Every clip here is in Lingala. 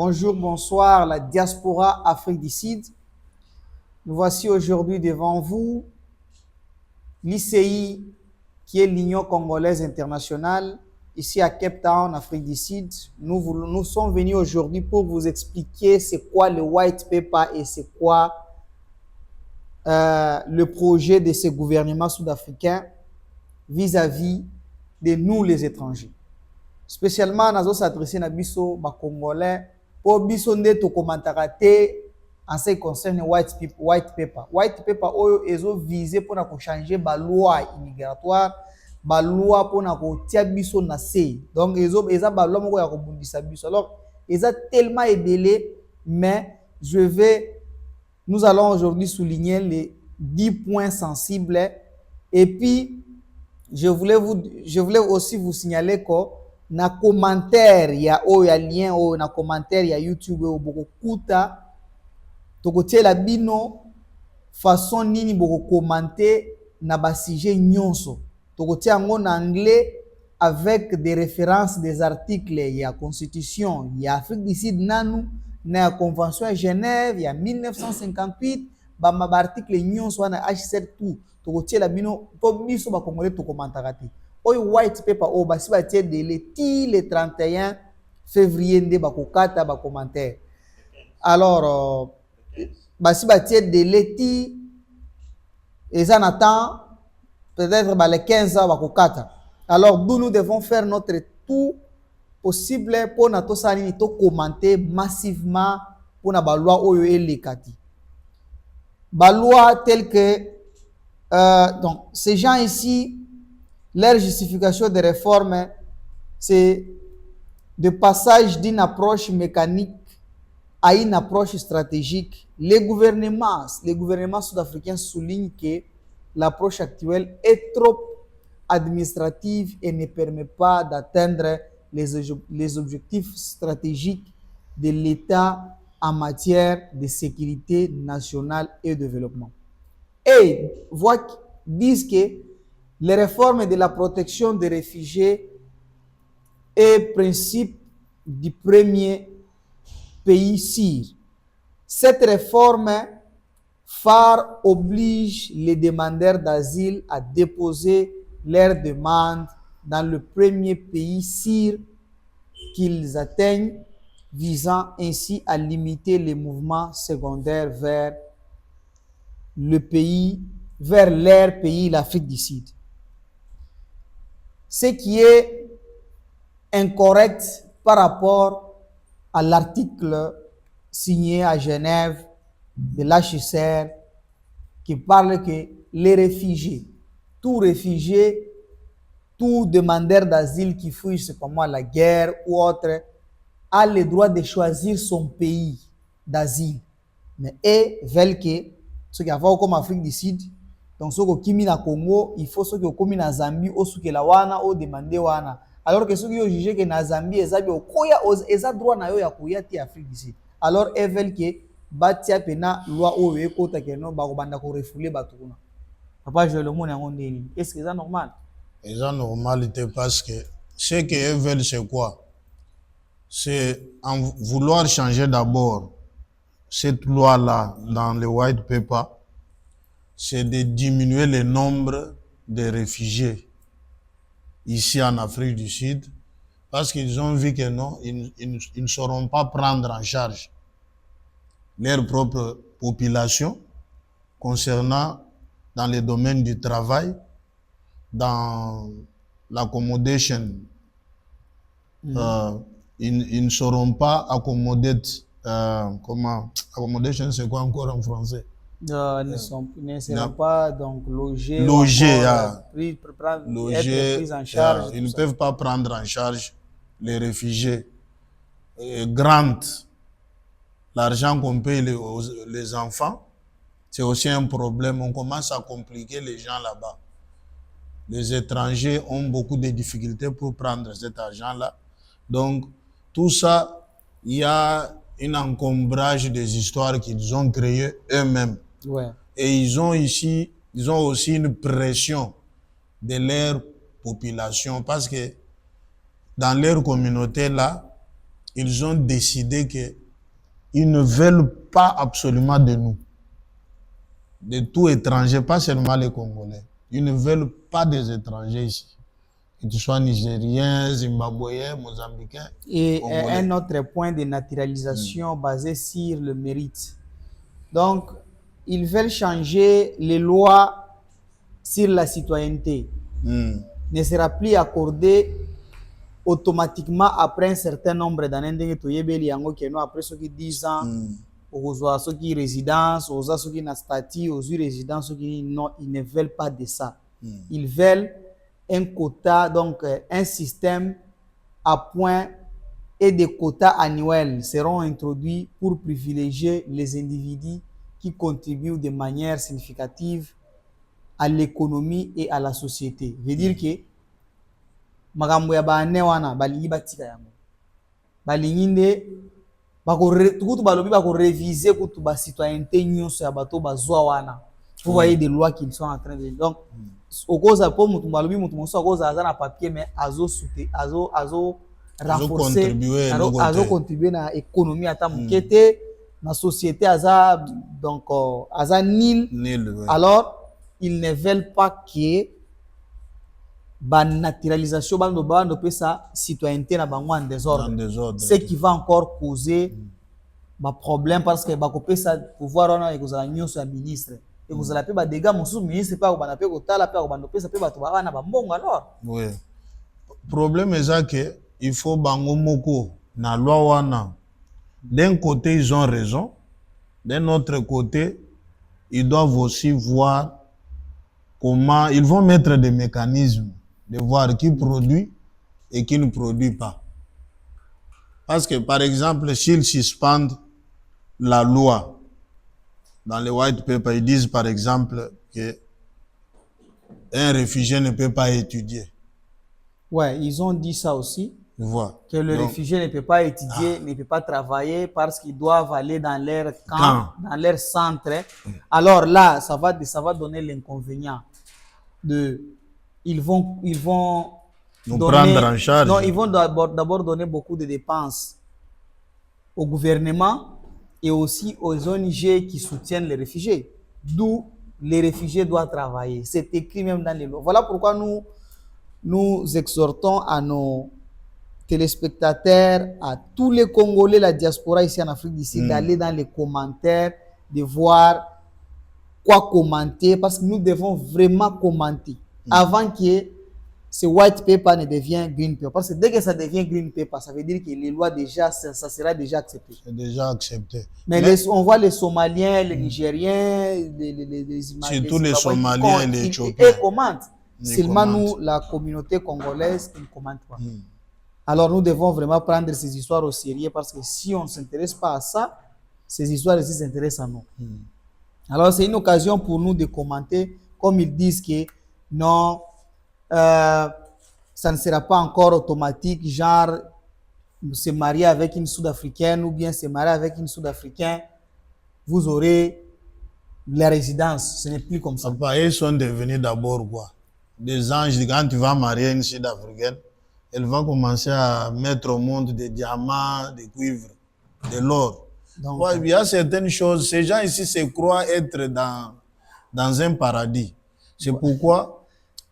Bonjour, bonsoir, la diaspora Afrique du Sud. Nous voici aujourd'hui devant vous, l'ICI, qui est l'Union congolaise internationale, ici à Cape Town, Afrique du Sud. Nous sommes venus aujourd'hui pour vous expliquer c'est quoi le White Paper et c'est quoi le projet de ce gouvernement sud-africain vis-à-vis de nous les étrangers. Spécialement, nous s'adresser à biso ba Congolais pour biso nde to commentara te en ce qui concerne white paper. White paper oyo ezo visé pour na changer ba loi immigratoire, ba loi pour na ko tia biso na se. Donc eza ba loi moko ya ko bundisa biso. Alors, eza tellement ébélé, mais nous allons aujourd'hui souligner les 10 points sensibles et puis je voulais aussi vous signaler que na commentaire ya lien na commentaire ya YouTube boko kuta tokotie la bino façon nini boko commenter na ba sujet nyonso tokotie en anglais avec des références des articles ya constitution ya Afrique du Sud nanu na convention à Genève ya 1958 ba article nyonso na H7 tout tokotie la bino po biso ba congolais to commentera te. Oyo white paper o basi ba tie délai le 31 février nde ba kokata ba commentaire. Alors basi ba tie délai eza na temps peut-être ba le 15 ans ba kokata. Alors nous devons faire notre tout possible pour na to sali to commenter massivement pour na ba loi oyo elekati. Ba loi telle que donc ces gens ici leur justification de réforme, c'est de passage d'une approche mécanique à une approche stratégique. Les gouvernements sud-africains soulignent que l'approche actuelle est trop administrative et ne permet pas d'atteindre les objectifs stratégiques de l'État en matière de sécurité nationale et de développement. Et disent que les réformes de la protection des réfugiés est principe du premier pays CIR. Cette réforme phare oblige les demandeurs d'asile à déposer leurs demandes dans le premier pays CIR qu'ils atteignent, visant ainsi à limiter les mouvements secondaires vers leur pays, l'Afrique du Sud. Ce qui est incorrect par rapport à l'article signé à Genève de l'HCR qui parle que les réfugiés, tout demandeur d'asile qui fuit, c'est pas moi, la guerre ou autre, a le droit de choisir son pays d'asile. Mais eux veulent que ceux qui vont comme Afrique du Sud, donc ceux qui sont na Congo, il faut ceux qui sont na Zambie ou ceux qui la wana ou demander wana. Alors que ceux qui ont jugé que na Zambie ezabi okoya eza droit na yo ya koya ti Afrique du Sud. Alors ils veulent que batia pena loi o ekota que non ba ko banda ko refouler batukuna. Papa je le monde en ndeli. Est-ce que c'est normal? C'est normalité parce que ce qu'ils veulent c'est quoi? C'est en vouloir changer d'abord cette loi-là dans le white paper, c'est de diminuer le nombre de réfugiés ici en Afrique du Sud, parce qu'ils ont vu que non, ils ne sauront pas prendre en charge leur propre population concernant dans les domaines du travail, dans l'accommodation. Ils ne sauront pas accommoder. Accommodation, c'est quoi encore en français? Ne seront pas donc logés, pris en charge. Ils ne peuvent pas prendre en charge les réfugiés. L'argent qu'on paye les enfants, c'est aussi un problème. On commence à compliquer les gens là-bas. Les étrangers ont beaucoup de difficultés pour prendre cet argent-là. Donc, tout ça, il y a un encombrage des histoires qu'ils ont créées eux-mêmes. Ouais. Et ils ont aussi une pression de leur population parce que dans leur communauté là, ils ont décidé qu'ils ne veulent pas absolument de nous. De tout étranger, pas seulement les Congolais. Ils ne veulent pas des étrangers ici. Que tu sois nigérien, zimbabwéen, mozambicain. Et Congolais. un autre point de naturalisation basé sur le mérite. Donc, ils veulent changer les lois sur la citoyenneté. Ne sera plus accordé automatiquement après un certain nombre d'années. Après ceux qui 10 ans, ceux qui résidence, ceux qui n'ont statut, aux résidence, non, ils ne veulent pas de ça. Ils veulent un quota, donc un système à point et des quotas annuels seront introduits pour privilégier les individus qui contribuent de manière significative à l'économie et à la société. Veut dire que makambo ya bane wana balingi batika yango balingi nde tukutu balobi bako réviser kutu ba citoyenneté nyonso ya bato bazwa wana. Vous voyez des lois qui sont en train de donc au cause pour mutu balobi mutu moso cause aza na papier mais azo renforcer azo contribuer na économie ata mukete na société aza donc aza nil. Alors ils ne veulent pas que la naturalisation de sa citoyenneté na bango en désordre. Ce qui va encore causer des problèmes parce que le pouvoir on a les nyonso ya ministre et vous allez pas dégâts mon ministre pas au banape ko tala pas au banape ça peut bato ba na bambongo alors. Oui. Problème est que il faut bango moko na loi wana. D'un côté ils ont raison, d'un autre côté ils doivent aussi voir comment ils vont mettre des mécanismes de voir qui produit et qui ne produit pas. Parce que, par exemple, s'ils suspendent la loi, dans les white papers, ils disent, par exemple, que un réfugié ne peut pas étudier. Ouais, ils ont dit ça aussi. Voilà. Que le réfugié ne peut pas étudier, ne peut pas travailler parce qu'ils doivent aller dans leur camp, dans leur centre. Alors là, ça va donner l'inconvénient de ils vont nous donner, prendre en charge. non, ils vont d'abord donner beaucoup de dépenses au gouvernement et aussi aux ONG qui soutiennent les réfugiés. D'où les réfugiés doivent travailler. C'est écrit même dans les lois. Voilà pourquoi nous exhortons à nos téléspectateurs, à tous les Congolais, la diaspora ici en Afrique d'ici, d'aller dans les commentaires, de voir quoi commenter, parce que nous devons vraiment commenter avant que ce white paper ne devienne green paper. Parce que dès que ça devient green paper, ça veut dire que les lois déjà, ça sera déjà accepté. C'est déjà accepté. Mais on voit les Somaliens, les Nigériens, les surtout les Somaliens et les Éthiopiens. Ils commentent. Seulement nous, la communauté congolaise, ils ne commentent pas. Alors nous devons vraiment prendre ces histoires au sérieux parce que si on ne s'intéresse pas à ça, ces histoires aussi s'intéressent à nous. Alors c'est une occasion pour nous de commenter, comme ils disent que non, ça ne sera pas encore automatique, genre se marier avec une Sud-Africaine ou bien se marier avec une Sud-Africaine, vous aurez la résidence. Ce n'est plus comme ça. Papa, ils sont devenus d'abord quoi? Des anges. Quand tu vas marier une Sud-Africaine, elle va commencer à mettre au monde des diamants, des cuivres, de l'or. Donc, ouais, il y a certaines choses, ces gens ici se croient être dans un paradis. C'est pourquoi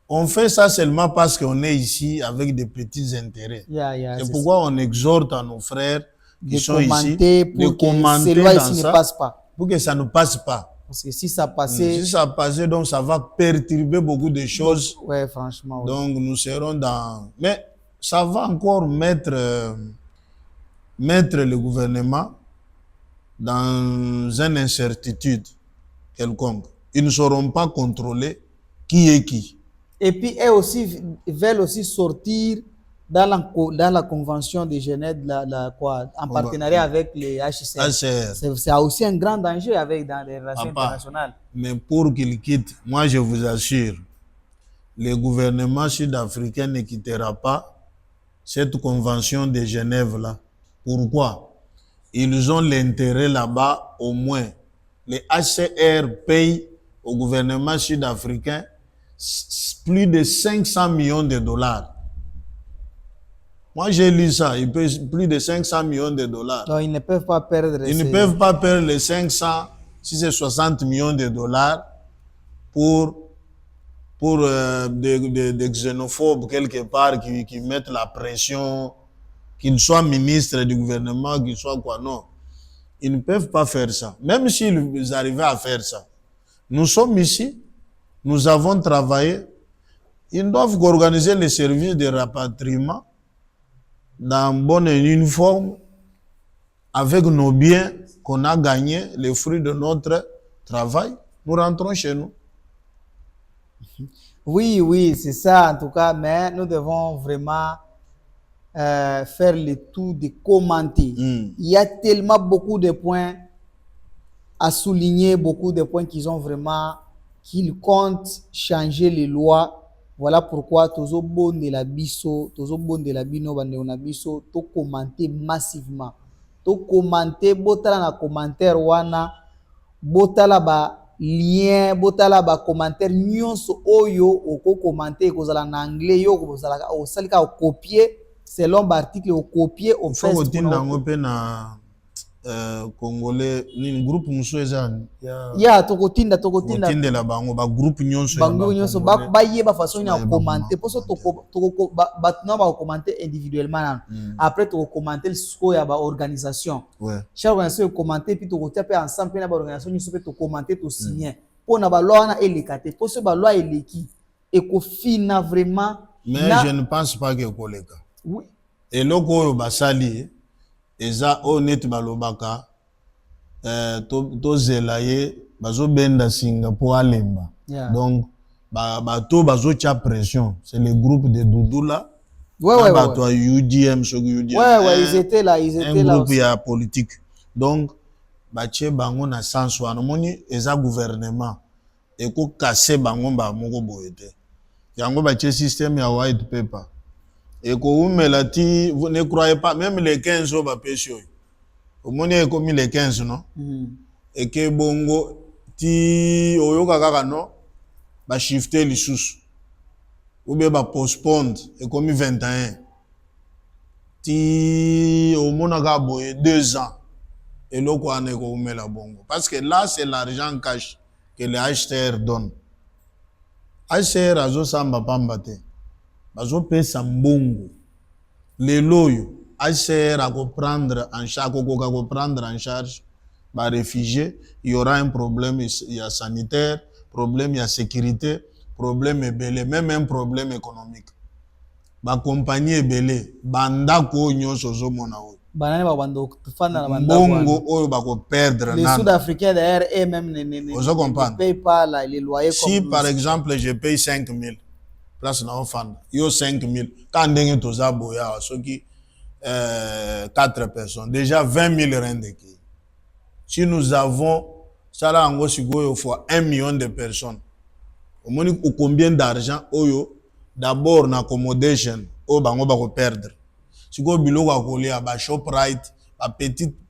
on fait ça seulement parce qu'on est ici avec des petits intérêts. C'est pourquoi on exhorte à nos frères qui sont ici de commenter dans ça, pour que ça ne passe pas. Parce que si ça passait... Si ça passait, donc ça va perturber beaucoup de choses. Ouais, franchement. Ouais. Donc nous serons dans... Mais ça va encore mettre le gouvernement dans une incertitude quelconque. Ils ne sauront pas contrôler qui est qui. Et puis, eux aussi veulent aussi sortir dans la convention de Genève, en partenariat avec les HCR. C'est aussi un grand danger dans les relations internationales. Mais pour qu'ils quittent, moi je vous assure, le gouvernement sud-africain ne quittera pas cette convention de Genève là. Pourquoi? Ils ont l'intérêt là-bas, au moins. Les HCR payent au gouvernement sud-africain plus de 500 millions de dollars. Moi, j'ai lu ça. Ils payent plus de 500 millions de dollars. Donc, ils ne peuvent pas perdre. Ils ne peuvent pas perdre les 500, si c'est 60 millions de dollars pour des xénophobes quelque part qui mettent la pression, qu'ils soient ministres du gouvernement, qu'ils soient quoi. Non. Ils ne peuvent pas faire ça. Même s'ils arrivaient à faire ça. Nous sommes ici. Nous avons travaillé. Ils doivent organiser les services de rapatriement dans bonne uniforme avec nos biens qu'on a gagnés, les fruits de notre travail. Nous rentrons chez nous. Oui, oui, c'est ça en tout cas, mais nous devons vraiment faire le tout de commenter. Il y a tellement beaucoup de points à souligner, beaucoup de points qu'ils comptent changer les lois. Voilà pourquoi tozo bon de la biso, tozo bon de la bino bande on biso, to commenter massivement. To commenter, botala na commentaire wana, botala ba lien, botala ba commentaire nyonso oyo oko commenter kozala na anglais yo kozala o salika o copier selon ba article o copier au fait faut tinda ngope na congolais ni groupe musoeza ya tokotinda tindela bango ba groupe nyonso ba yeba façon ya commenter poso toko batna ba commenter individuellement après toko commenter le score ya ba organisation chaque organisation commenter puis toko taper ensemble na ba organisation nyonso pe to commenter to signer pour na ba loi na elekate poso ba loi eleki et ko fina vraiment mais je ne pense pas que koleka oui et loko basali eza honnête balobaka tozela ye bazobenda singa po alemba donc bato bazotia pression c'est le groupe de Doudoula bato ya UDM ils étaient là groupe ya politique donc batie bango na sens wana moni eza gouvernement eko kase bango ba moko boye te yango batie système ya white paper. Et vous ne croyez pas, même les 15 au Bapesio. Au moins, il commis les 15, non? Et que bongo, ti oyoka kaka no, ba shifter les sous. Ou bien ba postpone, et commis 21. Ti au moins ka boye 2 ans. Et là quoi ne ko la bongo. Parce que là c'est l'argent cash que les acheteurs donnent. Acheteur azo samba pambate. Bazo pesa mbongo les loyo HCR à prendre en charge les réfugiés. Il y aura un problème, il y a sanitaire, problème, il y a sécurité, problème ebele, même un problème économique. Ba compagnie ebele banda ko nyonso zo mona o banane ba bando fanda na banda mbongo oyo ba ko perdre les Sud-Africains d'ailleurs et même ne payent pas les loyers si comme par exemple je paye 5 000 place na ofanda yo 5 000 quand ndenge toza boya soki 4 personnes déjà 20 000 rende ki si nous avons sala ngo sikoyo fois 1 million de personnes au moins combien d'argent oyo d'abord na accommodation o bango ba ko perdre sikoyo biloko akolia ba Shoprite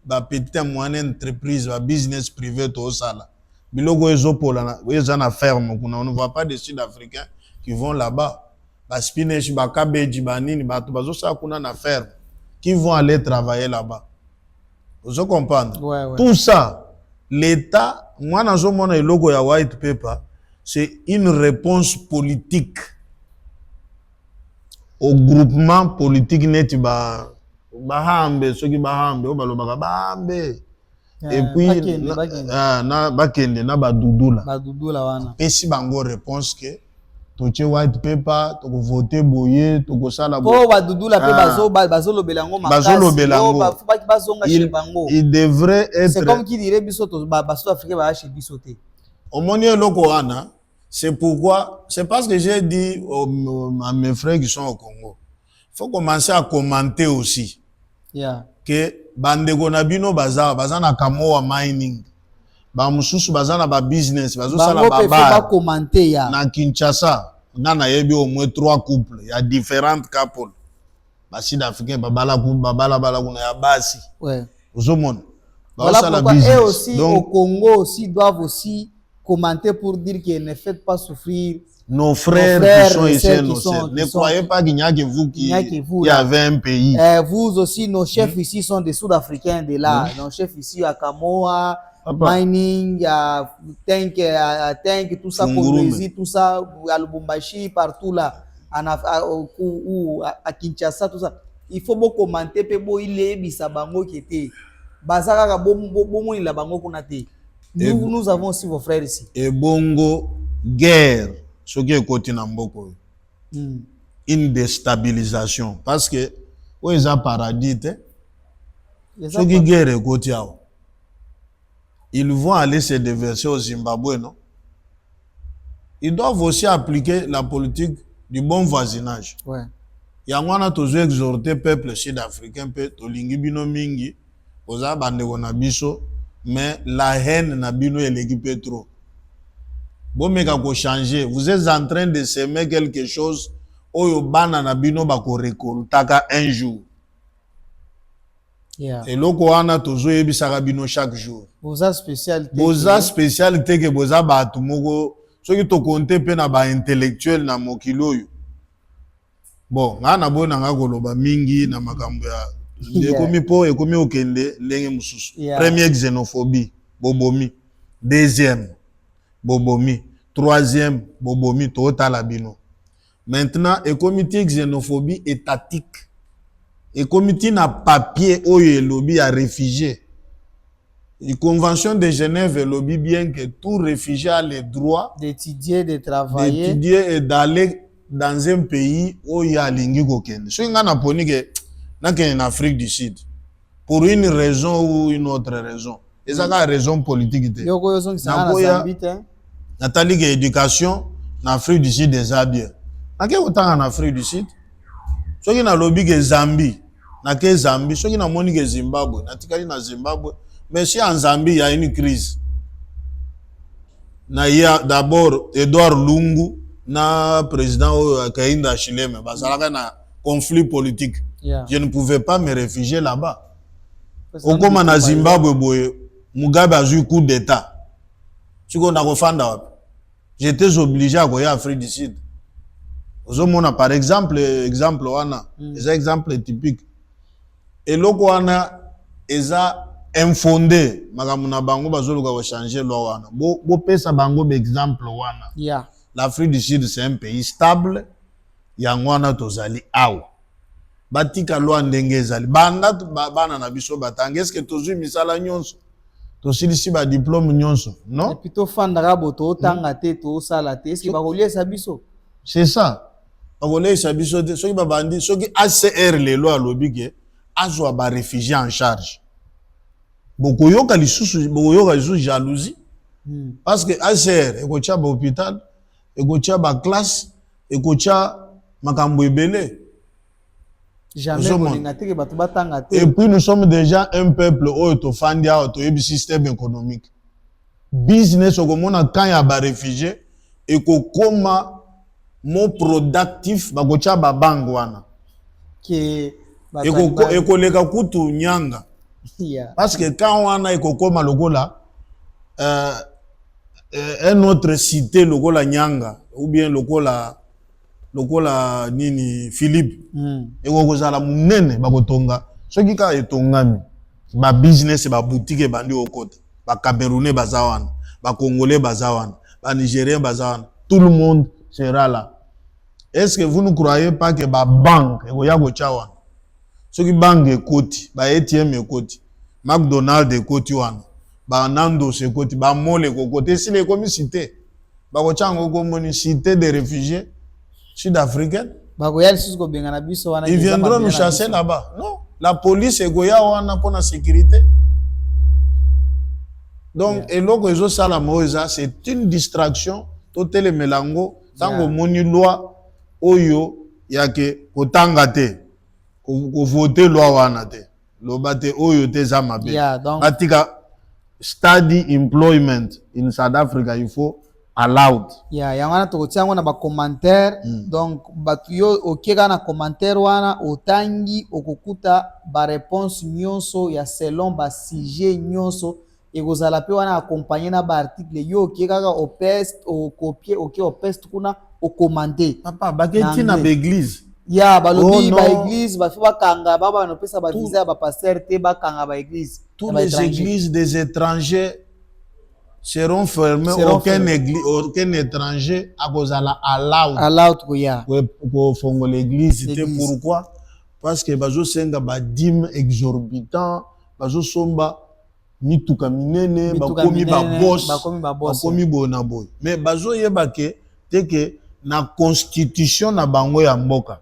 ba petite moyenne entreprise ba business privé to sala biloko ezopola eza na ferme kuna on ne voit pas des Sud-Africains qui vont là-bas, ba spinach, ba cabbage, ba nini, ba bazo sa kuna na ferme, qui vont aller travailler là-bas. Vous comprenez? Tout ça, l'État, moi dans mon logo ya white paper, c'est une réponse politique au groupement politique net ba hambe, ceux qui ba hambe, ba lo ba hambe. Et puis na bakende na ba Doudoula. Ba Doudoula wana. Et si bango réponse que toche white paper to voter boye to ko sala bo ba Doudoula pe bazo lobela ngo makasi ba bazonga chez bango il devrait être c'est comme qui dirait biso to ba Sud-Africain ba chez biso te au monier loko wana c'est pourquoi c'est parce que j'ai dit à mes frères qui sont au Congo il faut commencer à commenter aussi que bandeko na bino baza na kamoa mining ba mususu baza na ba business bazo sala ba commenter ya na Kinshasa na yebi au moins 3 couples il y a différentes couples ba Sud-Africain babala kuna ya basi ozomona voilà pourquoi et aussi donc, au Congo aussi doivent aussi commenter pour dire qu'ils ne font pas souffrir nos frères qui sont ici et nos sœurs. Ne croyez pas qu'il n'y a que vous qui avez un pays. Vous aussi, nos chefs ici sont des Sud-Africains de là. Nos chefs ici à Kamoa, mining, à Tank, tout ça, Congolais, tout ça, à Lubumbashi, partout là, à Kinshasa, tout ça. Il faut beaucoup commenter, peu il est bisabango qui était. Bazaka bon il a bango konate. Nous avons aussi vos frères ici. Et bongo guerre, ce qui est côté Namboko. Une déstabilisation parce que où ils ont paradis, ce qui guerre est côté. Ils vont aller se déverser au Zimbabwe, non? Ils doivent aussi appliquer la politique du bon voisinage. Ouais. Yangwana toujours exhorté peuple sud-africain pe tolingi bino mingi oza bandeko na biso mais la haine na bino eleki trop. Bon meka ko changer, vous êtes en train de semer quelque chose oyo bana na bino ba ko récoltaka un jour. Yeah. Et loko wana toujours yebisaka bino chaque jour. Boza spécialité. Boza spécialité que boza ba tumoko soki to compter pe na ba intellectuel na mokilo yo. Bon, ngana bona ngakoloba mingi na makambo ya ekomi po ekomi okende lenge mususu. Premier xénophobie, bobomi. Deuxième, bobomi. Troisième, bobomi total abino. Maintenant, ekomi xénophobie étatique. Ekomi na papier oyo lobby à réfugié. La Convention de Genève lobby bien que tout réfugié a le droit d'étudier, de travailler, d'étudier et d'aller dans un pays où il y a lingi kokende. So nga na poni ke na en Afrique du Sud pour une raison ou une autre raison. Et ça a raison politique te. Yoko yo son sana na Zambie te. Natali ke éducation na Afrique du Sud des abia. Na ke autant en Afrique du Sud. So ki na lobby ke Zambie, na ke Zambie, so ki na moni ke Zimbabwe, na tikali na Zimbabwe, mais si en Zambie il y a une crise. Na ya d'abord Edouard Lungu na président Kainda Chileme bazalaka na conflit politique. Yeah. Je ne pouvais pas me réfugier là-bas. Au comme na Zimbabwe boye Mugabe a eu coup d'état. Tu connais kofanda wapi? J'étais obligé à aller en Afrique du Sud. Ozomona par exemple wana, c'est un exemple typique. Et loko wana eza infondé makambo na bango bazoluka ko changer loi wana. Bo pesa bango exemple wana. Yeah. L'Afrique du Sud, c'est un pays stable. Yangwana tozali awa. Batika loi ndenge ezali. Banda bana na biso batanga. Est-ce que tozui misala nyonso? Tosilisi ba diplôme nyonso, non? Et plutôt fandara boto tanga te to sala te. Est-ce que bakolie sa biso? C'est ça. Bakolie sa biso te. Soki babandi, soki ACR les lois lobi ke azwa ba réfugiés en charge. Bokoyoka lisusu jalousie. Parce que ACR ekocha ba hôpital ekocha ba classe ekocha makambo ebele. Jamais que batu batanga te. Et puis nous sommes déjà un peuple to fandia to yebi système économique. Business okomona quand ya ba réfugié ekokoma mo productif bakocha ba bango wana. Que ekoleka kutu nyanga. Yeah. Parce que quand wana ekokoma lokola un autre cité lokola Nyanga ou bien lokola nini Philippe ekokozala munene bakotonga soki ka etongami ba business ba boutique bandi okota ba Camerounais bazawana ba Congolais bazawana ba Nigériens bazawana tout le monde sera là. Est-ce que vous ne croyez pas que ba banque ekoya ko chawana soki banque ekoti ba ATM ekoti McDonald's ekoti wana ba Nando sekoti ba mole kokote si les commis cité ba ko chango ko moni cité des réfugiés sud-africains ils viendront nous chasser là-bas. Non, la police est goya wana pour la sécurité. Donc et loko ezo sala moza c'est une distraction totele melango tango moni loi oyo yake kotanga te ko voter loi wana te lobate oyo te za mabe. Atika study employment in South Africa il faut allowed. Yangana tokotia ngona ba commentaire donc batuyo okeka na commentaire wana otangi okokuta ba réponse nyonso ya selon ba sujet nyonso ekozala pe wana accompagné na ba article yo okie kaka opeste ocopier okie opeste kuna ocommande papa baketi na l'église ya balobi non. ba église bafi bakanga baba banopesa ba visa ya ba pasteur te bakanga ba église tous les églises des étrangers seront fermées. Aucun étranger akozala allowed koya ko fongo l'église te. Pourquoi? Parce que bazo senga ba dîme exorbitant, bazo somba mituka minene, bakomi ba boss, bakomi bona boy. Mais bazo yeba ke te ke na constitution na bango ya mboka.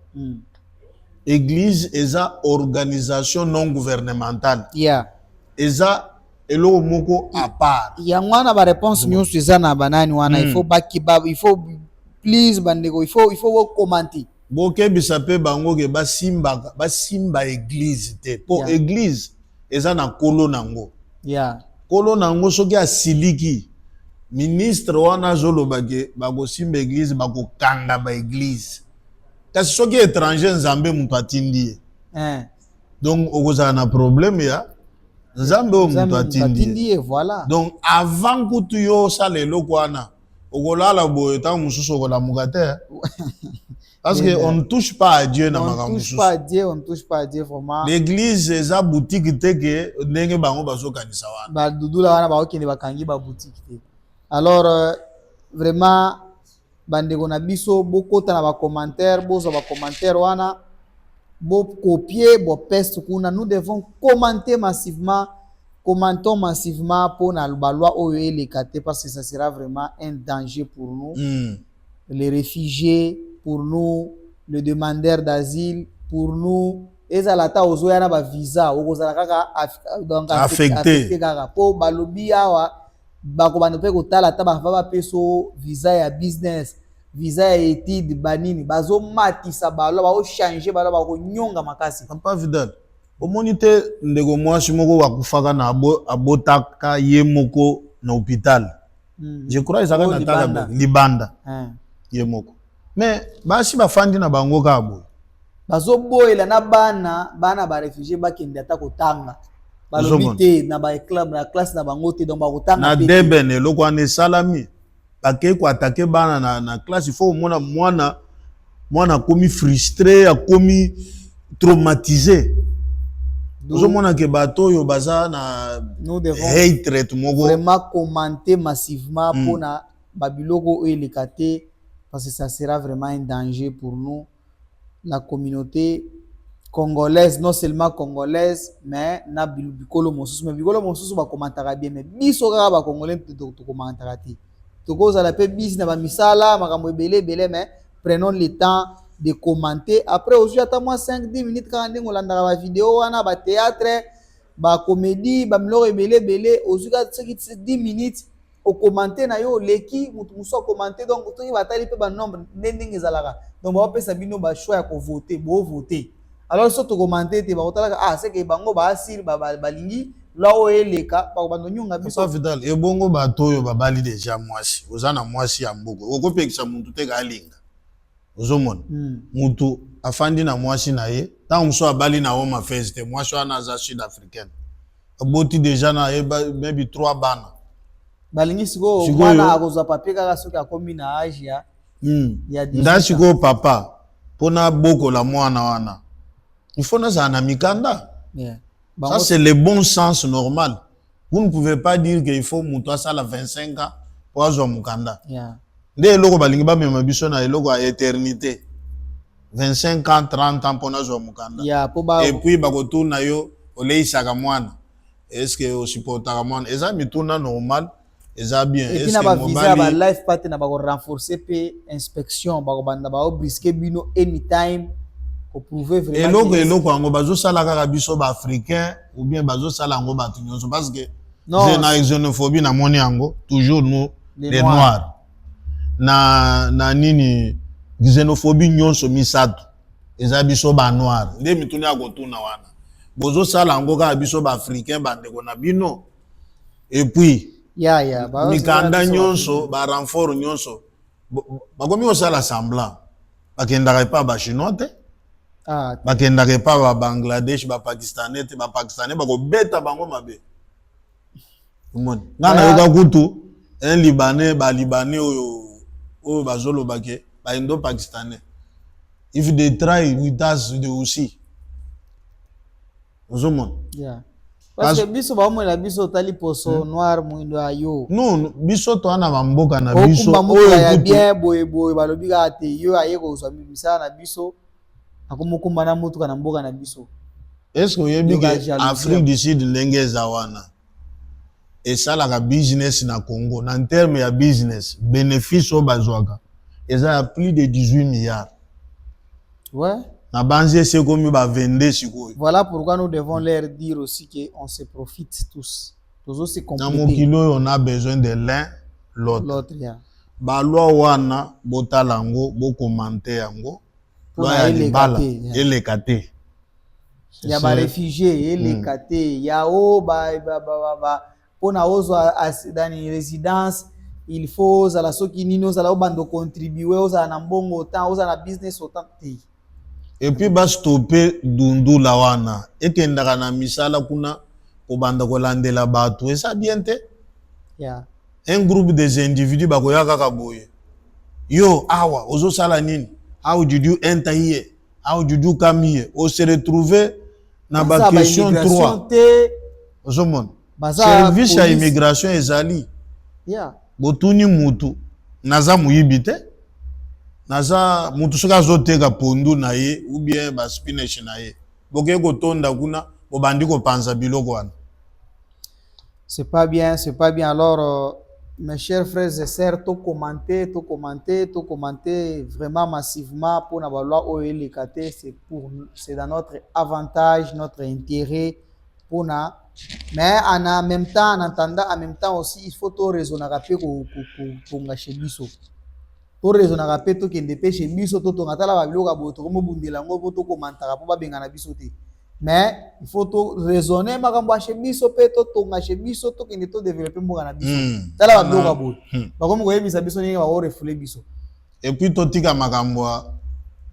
Église eza organisation non gouvernementale. Eza eloko moko à part. Yango wana ba réponse nyonso eza na banani wana il faut please bandeko il faut commenter. Boke bisape bango ke basimba église te. Po église eza na kolo nango. Kolo nango soki asiliki ministre wana zoloba ke bakosimba église bakokanga ba église. Kasi soki étranger nzambe mutu atindi donc okozala na problème ya nzambe o mutu atindi voilà. Donc avant kutu yo sala eloko wana okolala boye ta mususu okolamuka te. Parce qu'on ne touche pas à Dieu. On ne touche pas à Dieu, on ne touche pas à Dieu vraiment. L'église est une boutique que ndenge bango bazo kanisa wana. Ba dudula wana ba okende bakangi ba boutique te. Alors vraiment bandeko na biso bokota na ba commentaire, boza ba commentaire wana bo copier, bo peste kuna. Nous devons commenter massivement, commentons massivement pour na ba loi oyo elekate parce que ça sera vraiment un danger pour nous. Les réfugiés, pour nous, le demandeur d'asile, pour nous, ezalata ozoya ba visa, okozala kaka donc affecté kaka po balobi awa bako banope kotala ta ba peso visa ya business, visa ya étude banini, bazo matisa balo ba o changer balo ba ko nyonga makasi. Papa Vidal, omoni te ndeko mwasi moko wakufaka na abotaka ye moko na hôpital. Je crois ezaka na taka libanda. Ye moko. Mais basi bafandi na bango kabo bazo boyela na bana ba réfugié bakende ata kotanga balobi te na ba club na classe na bango te donc ba kotanga na deben eloko ane salami bake ko attaquer bana na classe. Il faut mwana komi frustré, komi traumatisé. Nous mona ke bato yo baza na hatred moko vraiment commenter massivement pour na babiloko elekate. Parce que ça sera vraiment un danger pour nous, la communauté congolaise, non seulement congolaise, mais na bikolo mosusu. Mais bikolo mosusu ba commentera bien, mais biso kaka ba congolais to commentera ti. To koza la pe bis na ba misala, makambo ebele, mais prenons le temps de commenter. Après aussi attends-moi 5-10 minutes quand on landa ba vidéo wana ba théâtre, ba comédie, ba mloko ebele, aussi 10 minutes au commenter na yo leki mutu muso commenter donc to batali pe ba nombre ndenge ezalaka donc ba pesa bino ba choix ya ko voter bo voter alors so to commenter te ba otala c'est que bango ba asir ba balingi la o eleka ba bando nyonga biso. Papa Vidal e bongo ba toyo ba bali déjà mwasi ozana mwasi ya mboko okopekisa mutu te galinga ozomona mutu afandi na mwasi na ye ta muso abali na home affairs te mwasi wana za sud africaine aboti déjà na maybe 3 bana balingi siko mwana akozwa papier kaka soki akomi na age ya ndasiko papa pona boko la mwana wana il faut na na mikanda. Ça c'est le bon sens normal. Vous ne pouvez pas dire qu'il faut muto ça la 25 ans pour azwa mukanda. Nde eloko balingi ba mema biso na eloko a éternité 25 ans 30 ans pour azwa mukanda. Et puis bakotuna yo oleisaka mwana. Est-ce que o supportaka mwana eza mituna normal. Eza bien. Et puis na ba visa ba life party na ba ko renforcer pe inspection ba ko banda ba obrisque bino anytime pour prouver vraiment. Eloko ango bazo sala kaka biso ba africain ou bien bazo sala ango ba tunyoso parce que c'est na xénophobie na moni ango toujours nous les noirs. Na nini xénophobie nyonso misato eza biso ba noir. Nde mituni akotuna wana. Bozo sala ango kaka biso ba africain bandeko na bino. Et puis mikanda nyonso ba renfort nyonso bakomi osala semblant bakendaka pa ba chinois te bakendaka pa ba bangladesh ba pakistanais te ba pakistanais bakobeta bango mabe Nga na yoka kutu un Libanais Libanais oyo bazolo bake ba indo pakistanais. If they try with us they will see. Yeah. Parce que biso ba mo la biso tali poso noir muindo ayo. Non, biso to ana bamboka na biso oyo ya bien boye balobi ka te yo aye ko so bimisa na biso akomokumba na mutu kana mboka na biso. Est-ce que yebi que Afrique du Sud ndenge zawana esalaka business na Congo na terme ya business bénéfice o bazwaka eza plus de 18 milliards. Ouais. Na banze c'est comme ba vendre sikoyo. Voilà pourquoi nous devons leur dire aussi que on se profite tous. Tous aussi compléter. Na mokilo on a besoin de l'un l'autre. Yeah. Ba loi wana botalango bo commenter yango. Loi ya libala elekate. Ya ba réfugiés elekate ya o ba pona ozo dans une résidence il faut za la soki nino za la bando contribuer oza na mbongo autant oza na business autant te. Et puis ba stopper dundu la wana ekendaka na misala kuna ko banda ko landela bato et ça bien te. Yeah. Un groupe des individus bakoya kaka boye. Yo awa ozo sala nini? How did you enter here? How did you come here? On se retrouver na ba question 3. Ozo mon. Service ya immigration ezali. Yeah. Botuni mutu naza muyibite. Naza mutu soka zoteka pondu na ye ou bien ba spinach na ye. Boke ko tonda kuna bobandi ko panza biloko wana. C'est pas bien, c'est pas bien. Alors mes chers frères et sœurs, tout commenter vraiment massivement pour na balwa o elekate, c'est dans notre avantage, notre intérêt pour na. Mais en même temps, en entendant en même temps aussi, il faut tout raisonner rapide pour ngache biso. To raisonner rapide to kende pe chez biso to ngatala ba biloka boto ko mobundela ngo to komantaka po ba bengana biso te. Mais il faut tout raisonner makambo chez biso pe to ngache biso to kende to développer mboka na biso. Tala ba biloka boto. Ba ko mo yebisa biso ninga ba o refouler biso. Et puis to tika makambo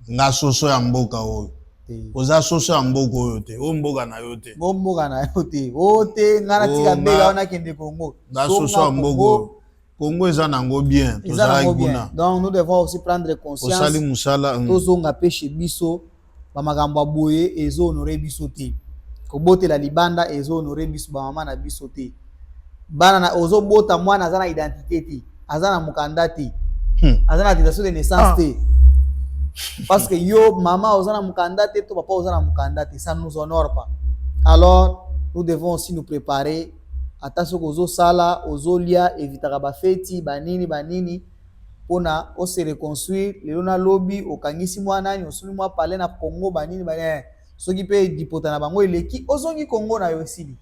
nga soso ya mboka oyo. Oza soso ya mboka oyo te, o mboka na yo te. Bo mboka na yo te. O te ngana tika bela wana kende Congo. Nga soso ya mboka oyo. Congo eza nango bien, tozala kuna. Donc nous devons aussi prendre conscience. Osali musala. Tozonga peche biso ba makambo boye ezo honorer biso te. Ko botela libanda ezo honorer biso ba mama na biso te. Bana na ozo bota mwana azana identité te, azana mukanda te. Azana attestation de naissance te. Parce que yo maman ozana mukanda te, to papa ozana mukanda te, ça nous honore pas. Alors nous devons aussi nous préparer. Attention ozo sala, ozo lia, evitaka ba feti, banini pona o se reconstruire lelo na lobby okangisi mwana nani osumi mwa parler na Congo banini soki pe dipota na bango eleki ozongi Congo na yo esili.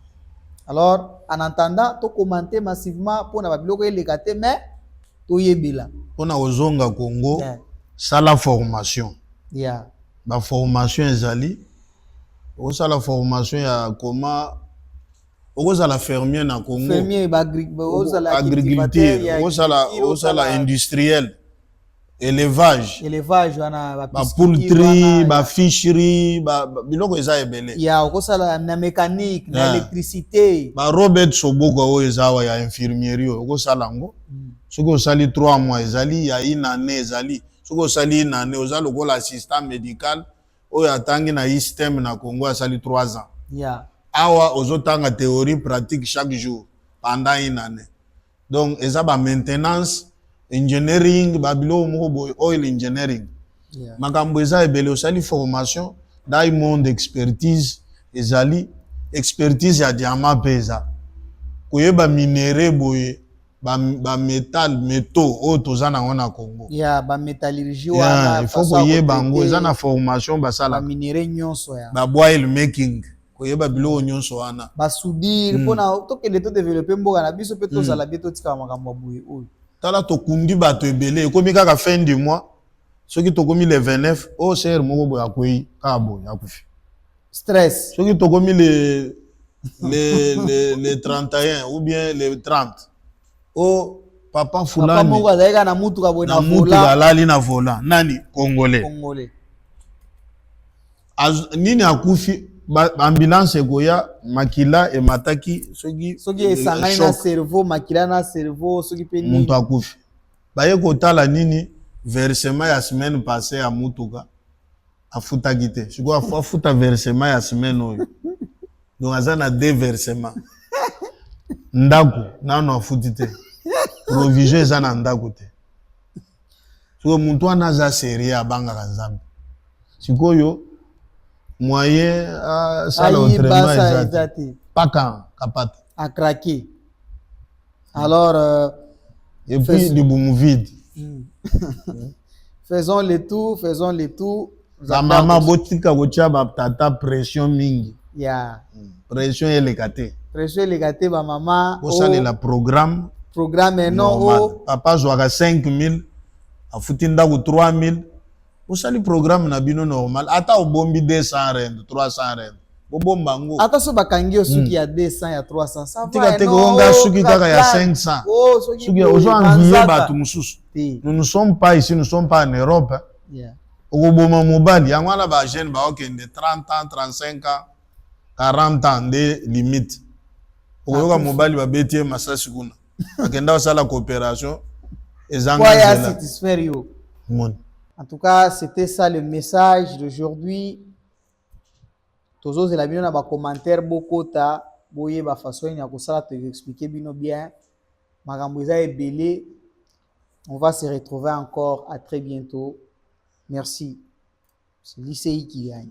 Alors en entendant to commenter massivement pona ba biloko elekate mais to yebela pona ozonga Congo sala formation. Yeah. Ba formation ezali o sala formation ya comment la fermier na Congo. Fermier agriculture, osala industriel, élevage. Élevage wana ba poultry, ba fisherie, biloko eza ebele. Ya okosala na mécanique, na électricité. Ba Robert Soboko o ezawa ya infirmerie okosala ngo. Soko osali 3 mois ezali ya une année ezali. Soko osali une année ozali lokola assistant médical oyo atangi na système na Congo asali 3 ans. Yeah. Awa ozotanga théorie pratique chaque jour pendant une année. Donc eza ba maintenance, engineering, babilo moko oil engineering. Yeah. Makambo eza ebele osali formation dans monde expertise ezali expertise ya diamant pesa. Koyeba minéraux boye ba métal métaux o tozana ngona Congo. Yeah, ba métallurgie wana il faut koyeba ngo eza na formation basala. Ba minéraux nyonso ya. Ba oil making. Koyeba biloko nyonso wana basudire pona tokende to développer mboka na biso pe tozala bien totika makambo boye oyo tala tokundi bato ebele ekomi kaka fin du mois soki tokomi le 29 o ser moko boye akwei kaka boye akufi stress soki tokomi le 31 ou bien le 30 o papa fulani papa moko azalika na mutuka boye na vola alali na vola nani congolais congolais nini akufi ambulance ekoya makila emataki soki esangani na cerveau makila na cerveau soki pe nini mutu akufi baye kotala nini versement ya semaine passée ya mutuka afutaki te sikoyo afuta versement ya semaine oyo donc aza na deux versement ndako nano afuti te provision eza na ndako te sikoyo mutu wana aza serie abangaka nzambe sikoyo moyen asala autrement eza te paka kapata akrake alors et puis libumu vide faisons le tour bamama botika kotia batata pression mingi ya pression eleka te pression eleka te bamama bosalela programme non papa azwaka 5000 afuti ndako 3000 osali programme na bino normal ata obombi 200 rand 300 rand bobomba ngo ata so bakangi yo suki ya 200 ya 300 ça va tika teke onga suki kaka ya 500 suki ozo envier bato mosusu nous ne sommes pas ici nous sommes pas en Europe okoboma mobali yango wana ba jeune baokende 30 ans 35 ans 40 ans nde limite okoyoka mobali babetie masasi kuna akenda osala coopération ezanga satisfaire yo mon. En tout cas, c'était ça le message d'aujourd'hui. Toujours la bino na ba commentaire beaucoup ta boye ba façon ya ko sala te expliquer bino bien. Makambo eza ebele. On va se retrouver encore à très bientôt. Merci. C'est l'ICI qui gagne.